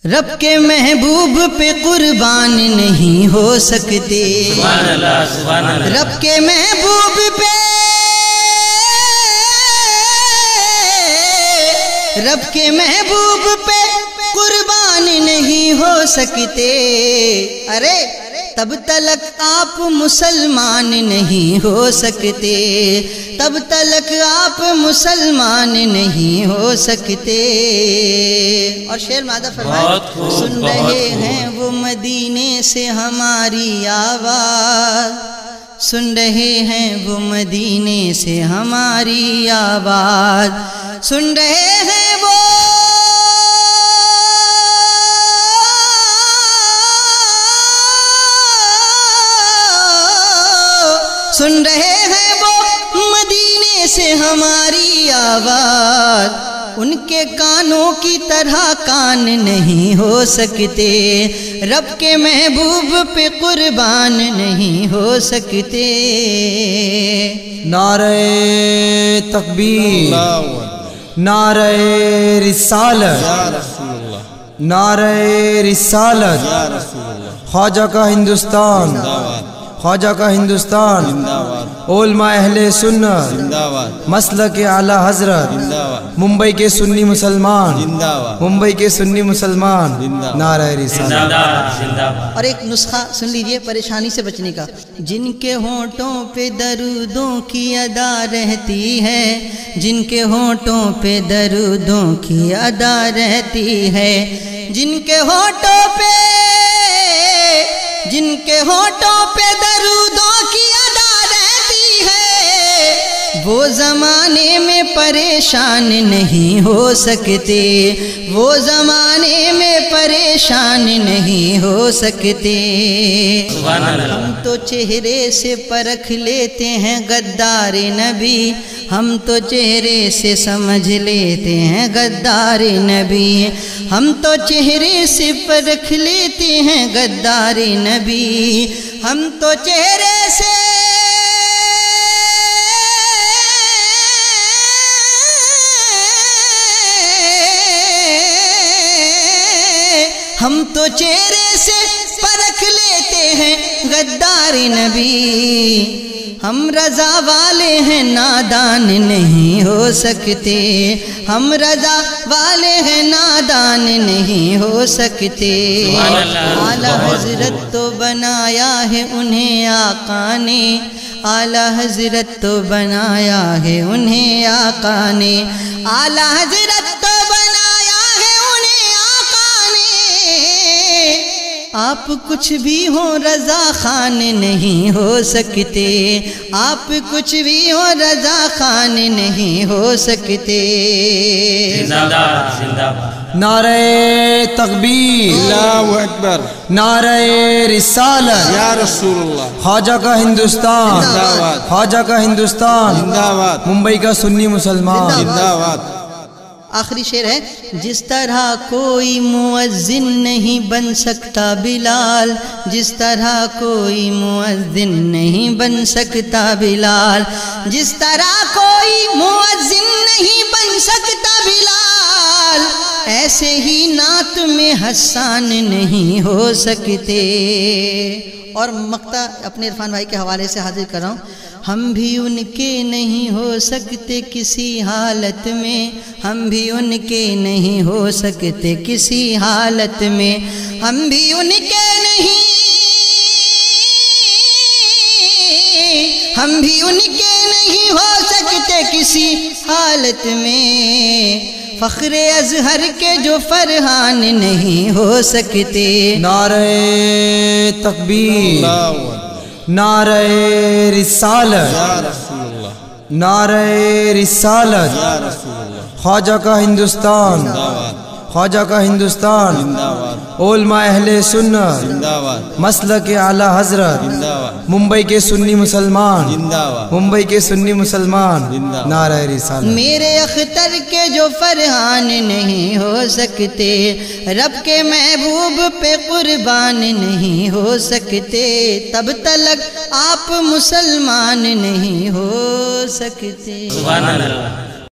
رب کے محبوب پہ قربان نہیں ہو سکتے، سبحان اللہ سبحان اللہ۔ رب کے محبوب پہ، رب کے محبوب پہ قربان نہیں ہو سکتے، ارے تب تلک آپ مسلمان نہیں ہو سکتے، تب تلک آپ مسلمان نہیں ہو سکتے۔ اور شعر مادہ فرمائے، سن رہے ہیں وہ مدینے سے ہماری آواز، سن رہے ہیں وہ مدینے سے ہماری آواز، سن رہے ہیں وہ، سن رہے ہیں وہ مدینے سے ہماری آواز، ان کے کانوں کی طرح کان نہیں ہو سکتے، رب کے محبوب پہ قربان نہیں ہو سکتے۔ نعرہ تکبیر، نعرہ رسالت، نعرہ رسالت، خواجہ کا ہندوستان، خواجہ کا ہندوستان، علماء اہل سنت، مسلک اعلی حضرت، ممبئی کے سنی مسلمان، ممبئی کے سنی مسلمان، نعرہ رسالت۔ اور ایک نسخہ سن لیجئے پریشانی سے بچنے کا، جن کے ہونٹوں پہ درودوں کی ادا رہتی ہے، جن کے ہونٹوں پہ درودوں کی ادا رہتی ہے، جن کے ہونٹوں پہ، جن کے ہونٹوں پہ درودوں کی ادا رہتی ہے، وہ زمانے میں پریشان نہیں ہو سکتے، وہ زمانے میں پریشان نہیں ہو سکتے۔ ہم تو چہرے سے پرکھ لیتے ہیں غدار نبی، ہم تو چہرے سے سمجھ لیتے ہیں غدار نبی، ہم تو چہرے سے پرکھ لیتے ہیں غدار نبی، ہم تو چہرے سے، ہم تو چہرے سے پرکھ لیتے ہیں غدار نبی، ہم رضا والے ہیں نادان نہیں ہو سکتے، ہم رضا والے ہیں نادان نہیں ہو سکتے۔ اعلی حضرت تو بنایا ہے انہیں آقا نے، اعلی حضرت تو بنایا ہے انہیں آقا نے، اعلی حضرت تو بنایا ہے انہیں آقا نے، آپ کچھ بھی ہو رضا خان نہیں ہو سکتے، آپ کچھ بھی ہو رضا خان نہیں ہو سکتے۔ نعرہ تکبیر، اللہ اکبر، نعرہ رسالت، یا رسول اللہ، خواجہ کا ہندوستان، زندہ باد، خواجہ کا ہندوستان، زندہ باد، ممبئی کا سنی مسلمان۔ زندہ باد۔ آخری شعر ہے، جس طرح کوئی مؤذن نہیں بن سکتا بلال، جس طرح کوئی مؤذن نہیں بن سکتا بلال، جس طرح کوئی مؤذن نہیں بن سکتا بلال، ایسے ہی نعت میں حسان نہیں ہو سکتے۔ اور مقطع اپنے عرفان بھائی کے حوالے سے حاضر کر رہا ہوں، ہم بھی ان کے نہیں ہو سکتے کسی حالت میں، ہم بھی ان کے نہیں ہو سکتے کسی حالت میں، ہم بھی ان کے نہیں، ہم بھی ان کے نہیں ہو سکتے کسی حالت میں، فخر ازہر کے جو فرحان نہیں ہو سکتے۔ نعرہ تکبیر، نعرہ رسالت، نعرہ رسالت، خواجہ کا ہندوستان، خواجہ کا ہندوستان، علماء اہل سنت، مسلک اعلی حضرت، ممبئی کے سنی مسلمان، ممبئی کے سنی مسلمان، نعرہ رسالت۔ میرے اختر کے جو فرحان نہیں ہو سکتے، رب کے محبوب پہ قربان نہیں ہو سکتے، تب تلک آپ مسلمان نہیں ہو سکتے۔ سبحان اللہ۔